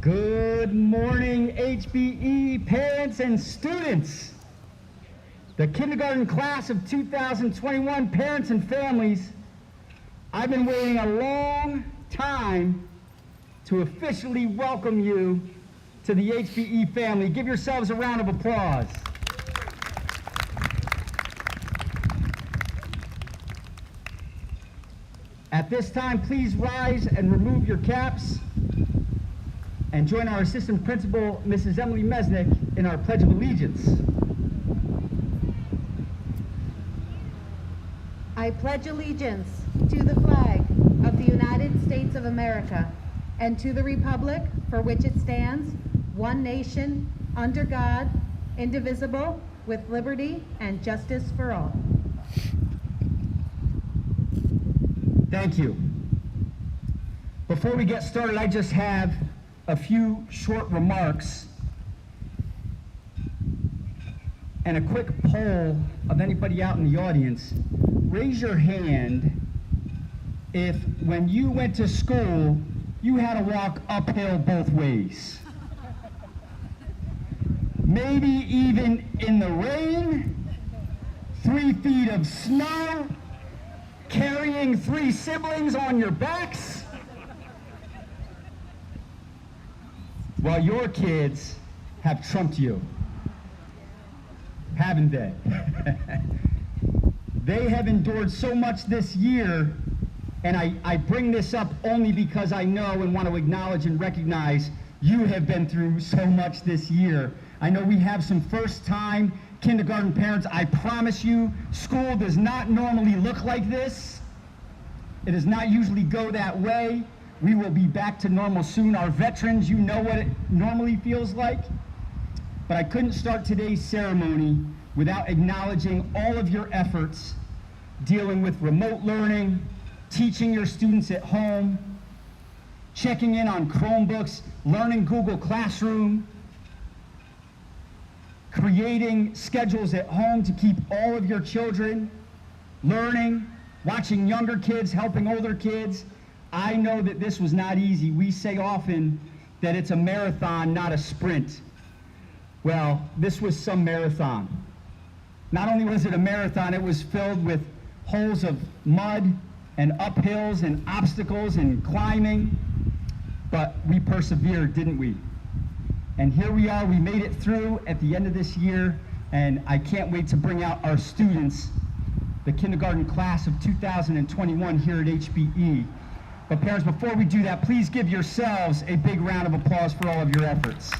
Good morning, HBE parents and students. The kindergarten class of 2021 parents and families, I've been waiting a long time to officially welcome you to the HBE family. Give yourselves a round of applause. At this time, please rise and remove your caps and join our Assistant Principal, Mrs. Emily Mesnick, in our Pledge of Allegiance. I pledge allegiance to the flag of the United States of America and to the republic for which it stands, one nation, under God, indivisible, with liberty and justice for all. Thank you. Before we get started, I just have a few short remarks and a quick poll of anybody out in the audience. Raise your hand if when you went to school, you had to walk uphill both ways. Maybe even in the rain, 3 feet of snow, carrying 3 siblings on your backs. Well, your kids have trumped you, haven't they? They have endured so much this year, and I bring this up only because I know and want to acknowledge and recognize you have been through so much this year. I know we have some first-time kindergarten parents. I promise you, school does not normally look like this. It does not usually go that way. We will be back to normal soon. Our veterans, you know what it normally feels like. But I couldn't start today's ceremony without acknowledging all of your efforts dealing with remote learning, teaching your students at home, checking in on Chromebooks, learning Google Classroom, creating schedules at home to keep all of your children learning, watching younger kids, helping older kids. I know that this was not easy. We say often that it's a marathon, not a sprint. Well, this was some marathon. Not only was it a marathon, it was filled with holes of mud and uphills and obstacles and climbing, but we persevered, didn't we? And here we are, we made it through at the end of this year, and I can't wait to bring out our students, the kindergarten class of 2021 here at HBE. But parents, before we do that, please give yourselves a big round of applause for all of your efforts.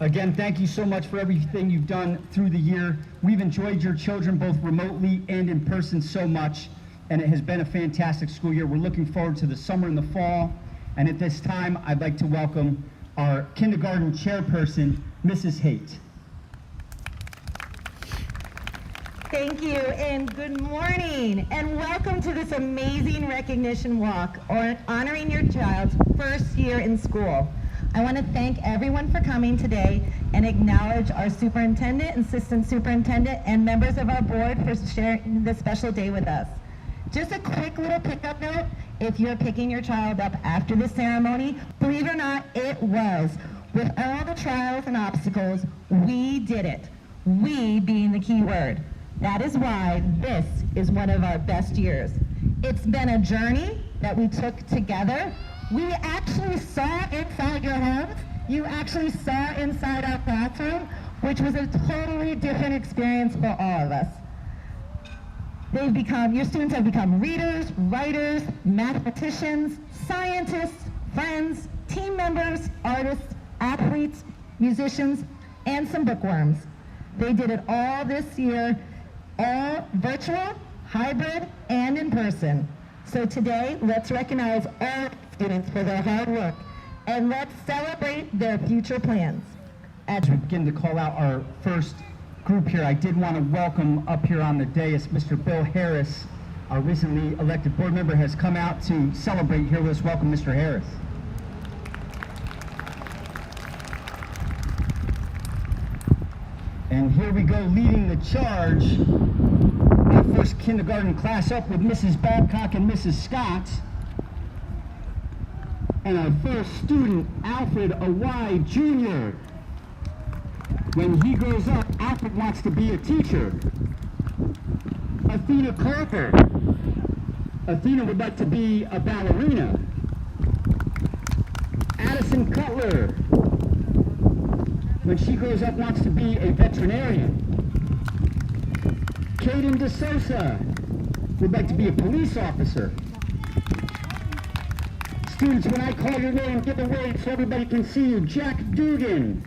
Again, thank you so much for everything you've done through the year. We've enjoyed your children both remotely and in person so much, and it has been a fantastic school year. We're looking forward to the summer and the fall. And at this time, I'd like to welcome our kindergarten chairperson, Mrs. Haight. Thank you, and good morning, and welcome to this amazing recognition walk honoring your child's first year in school. I want to thank everyone for coming today and acknowledge our superintendent and assistant superintendent and members of our board for sharing this special day with us. Just a quick little pickup note, if you're picking your child up after the ceremony, believe it or not, it was. With all the trials and obstacles, we did it. We being the key word. That is why this is one of our best years. It's been a journey that we took together. We actually saw inside your homes. You actually saw inside our classroom, which was a totally different experience for all of us. Your students have become readers, writers, mathematicians, scientists, friends, team members, artists, athletes, musicians, and some bookworms. They did it all this year, all virtual, hybrid, and in person. So today, let's recognize all students for their hard work, and let's celebrate their future plans. As we begin to call out our first group here, I did want to welcome up here on the dais Mr. Bill Harris, our recently elected board member, has come out to celebrate here with us. Welcome, Mr. Harris. And here we go, leading the charge, our first kindergarten class up with Mrs. Babcock and Mrs. Scott. And our first student, Alfred Awai Jr. When he grows up, Alfred wants to be a teacher. Athena Clarker. Athena would like to be a ballerina. Addison Cutler. When she grows up, wants to be a veterinarian. Caden DeSosa would like to be a police officer. Students, when I call your name, give a wave so everybody can see you. Jack Dugan.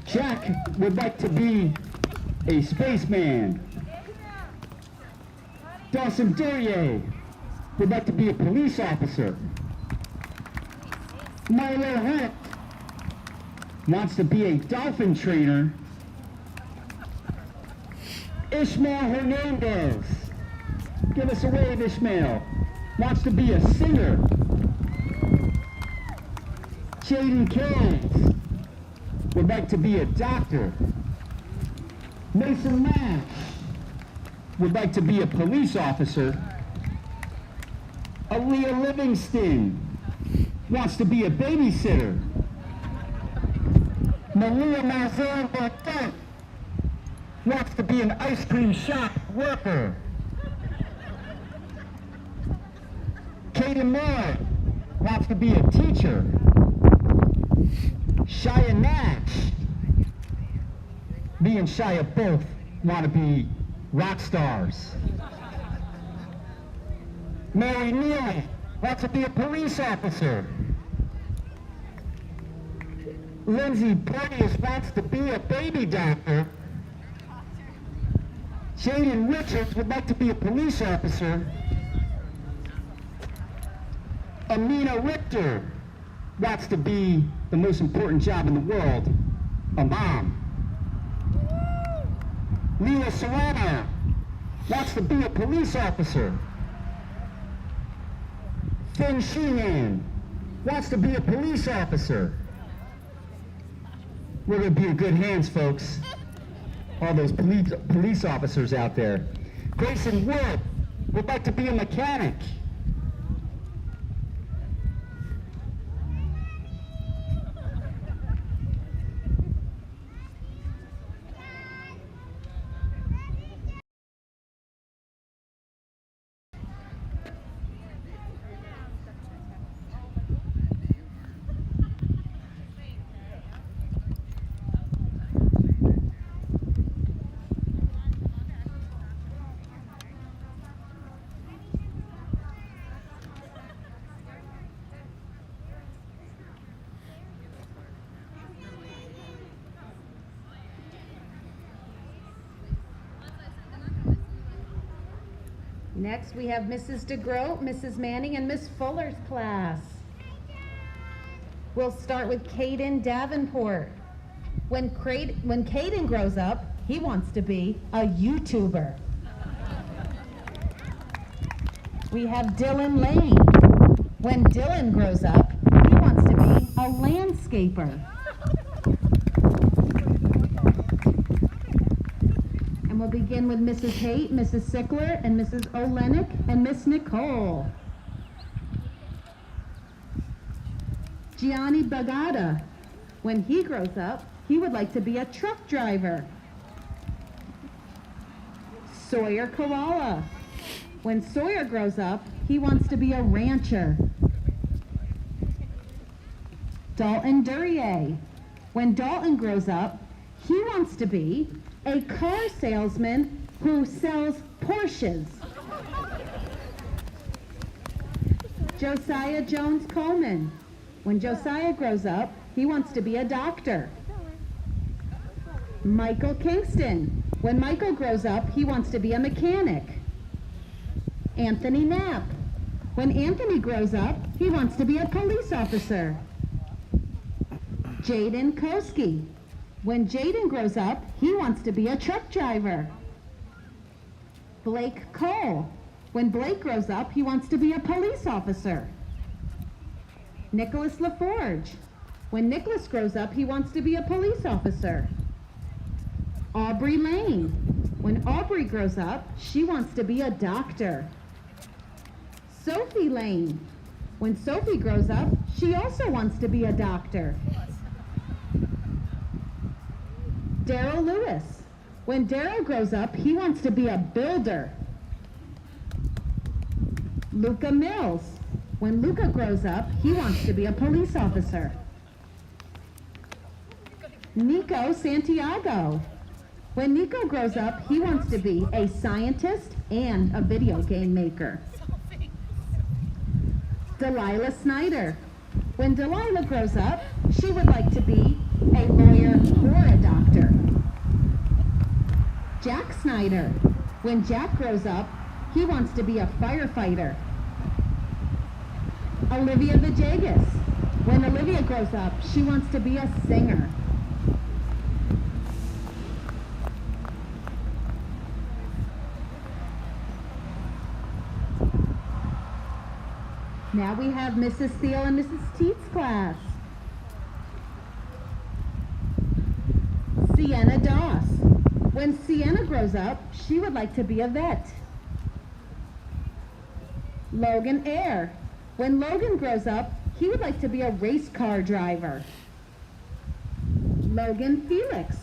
Jack would like to be a spaceman. Dawson Duryea would like to be a police officer. Milo Hunt wants to be a dolphin trainer. Ishmael Hernandez, give us a wave, Ishmael, wants to be a singer. Jaden Keyes would like to be a doctor. Mason Mash would like to be a police officer. Aaliyah Livingston wants to be a babysitter. Malia Malzahn Barthel wants to be an ice cream shop worker. Kaden Moore wants to be a teacher. Shia Nash. Me and Shia both want to be rock stars. Mary Neely wants to be a police officer. Lindsay Porteous wants to be a baby doctor. Jaden Richards would like to be a police officer. Amina Richter wants to be the most important job in the world, a mom. Leah Serrano wants to be a police officer. Finn Sheehan wants to be a police officer. We're going to be in good hands, folks. All those police officers out there. Grayson Wood would like to be a mechanic. Next, we have Mrs. DeGroat, Mrs. Manning, and Miss Fuller's class. We'll start with Caden Davenport. When Caden grows up, he wants to be a YouTuber. We have Dylan Lane. When Dylan grows up, he wants to be a landscaper. And we'll begin with Mrs. Haight, Mrs. Sickler, and Mrs. Olenek, and Miss Nicole. Gianni Bagata. When he grows up, he would like to be a truck driver. Sawyer Koala. When Sawyer grows up, he wants to be a rancher. Dalton Duryea. When Dalton grows up, he wants to be a car salesman who sells Porsches. Josiah Jones Coleman. When Josiah grows up, he wants to be a doctor. Michael Kingston. When Michael grows up, he wants to be a mechanic. Anthony Knapp. When Anthony grows up, he wants to be a police officer. Jaden Koski. When Jaden grows up, he wants to be a truck driver. Blake Cole. When Blake grows up, he wants to be a police officer. Nicholas LaForge. When Nicholas grows up, he wants to be a police officer. Aubrey Lane. When Aubrey grows up, she wants to be a doctor. Sophie Lane. When Sophie grows up, she also wants to be a doctor. Daryl Lewis. When Daryl grows up, he wants to be a builder. Luca Mills. When Luca grows up, he wants to be a police officer. Nico Santiago. When Nico grows up, he wants to be a scientist and a video game maker. Delilah Snyder. When Delilah grows up, she would like to be a lawyer or a doctor. Jack Snyder. When Jack grows up, he wants to be a firefighter. Olivia Vajegas. When Olivia grows up, she wants to be a singer. Now we have Mrs. Thiel and Mrs. Teet's class. Sienna Doss. When Sienna grows up, she would like to be a vet. Logan Eyre. When Logan grows up, he would like to be a race car driver. Logan Felix.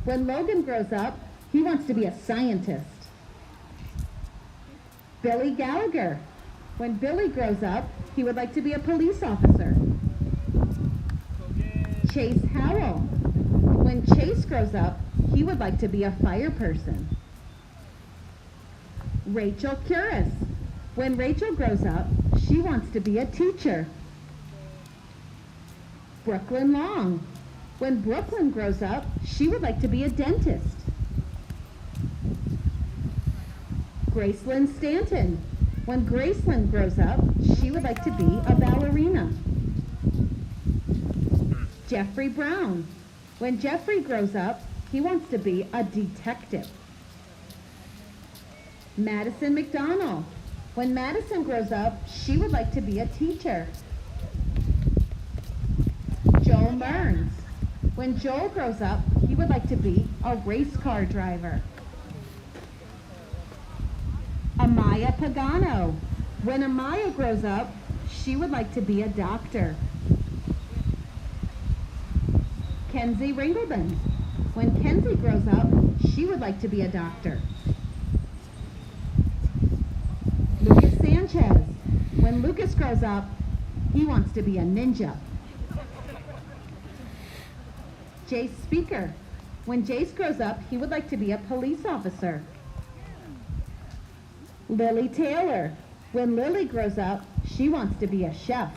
When Logan grows up, he wants to be a scientist. Billy Gallagher. When Billy grows up, he would like to be a police officer. Chase Howell. When Chase grows up, he would like to be a fire person. Rachel Curis. When Rachel grows up, she wants to be a teacher. Brooklyn Long. When Brooklyn grows up, she would like to be a dentist. Gracelyn Stanton. When Gracelyn grows up, she would like to be a ballerina. Jeffrey Brown. When Jeffrey grows up, he wants to be a detective. Madison McDonald. When Madison grows up, she would like to be a teacher. Joel Mearns. When Joel grows up, he would like to be a race car driver. Amaya Pagano. When Amaya grows up, she would like to be a doctor. Kenzie Ringleman. When Kenzie grows up, she would like to be a doctor. Lucas Sanchez. When Lucas grows up, he wants to be a ninja. Jace Speaker. When Jace grows up, he would like to be a police officer. Lily Taylor. When Lily grows up, she wants to be a chef.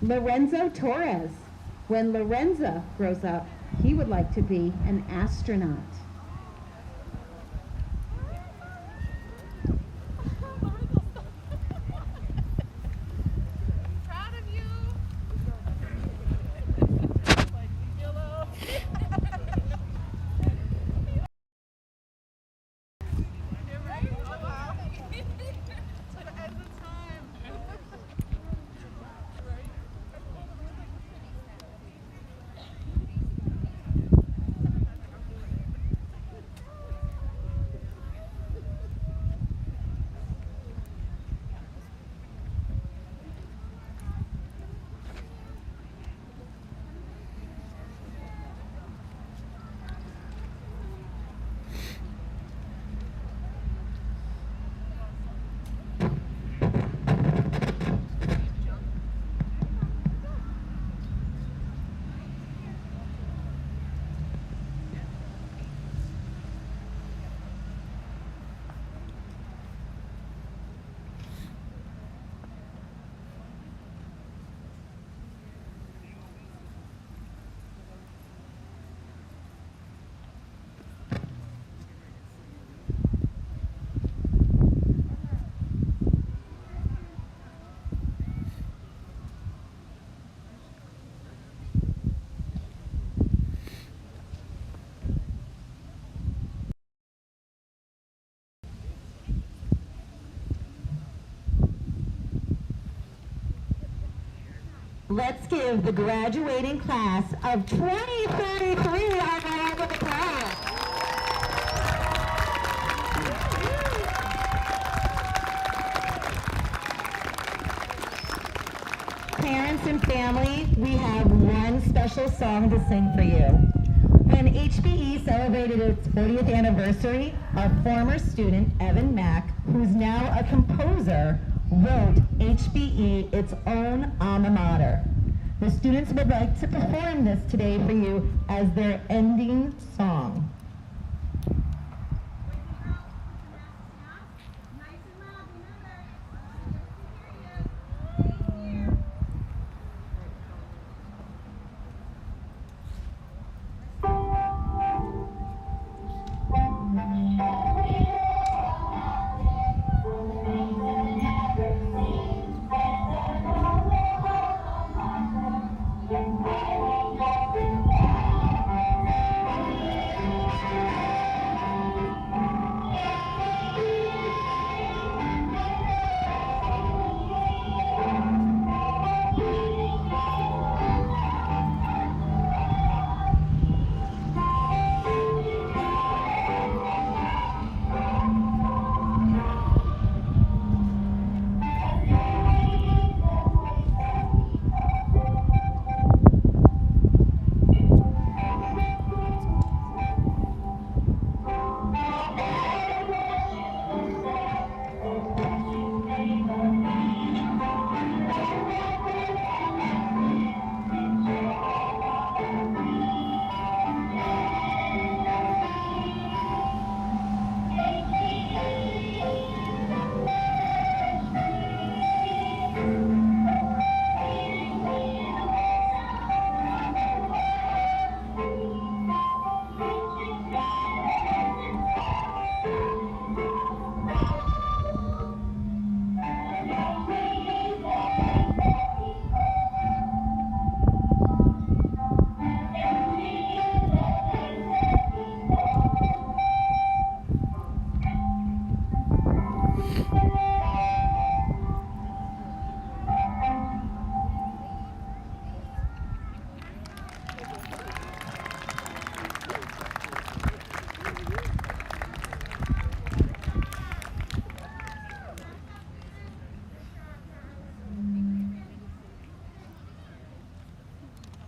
Lorenzo Torres. When Lorenzo grows up, he would like to be an astronaut. Proud of you. You're right. Oh wow. To the end of time. Let's give the graduating class of 2033 a round of applause. students and family, we have one special song to sing for you. When HBE celebrated its 40th anniversary, our former student, Evan Mack, who's now a composer, wrote HBE its own alma mater. The students would like to perform this today for you as their ending song.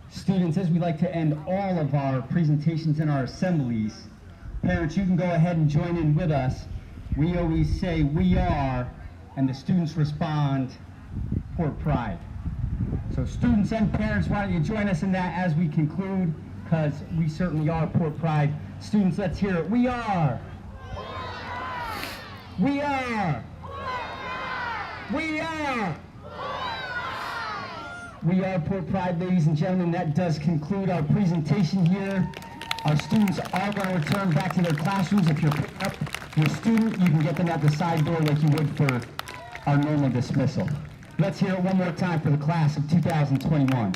Students, as we like to end all of our presentations and our assemblies, parents, you can go ahead and join in with us. We always say, "We are," and the students respond, "Port Pride." So students and parents, why don't you join us in that as we conclude, because we certainly are Port Pride. Students, let's hear it. We are. We are. We are. We are Port Pride, ladies and gentlemen. That does conclude our presentation here. Our students are going to return back to their classrooms. If you're picking up your student, you can get them at the side door like you would for our normal dismissal. Let's hear it one more time for the class of 2021.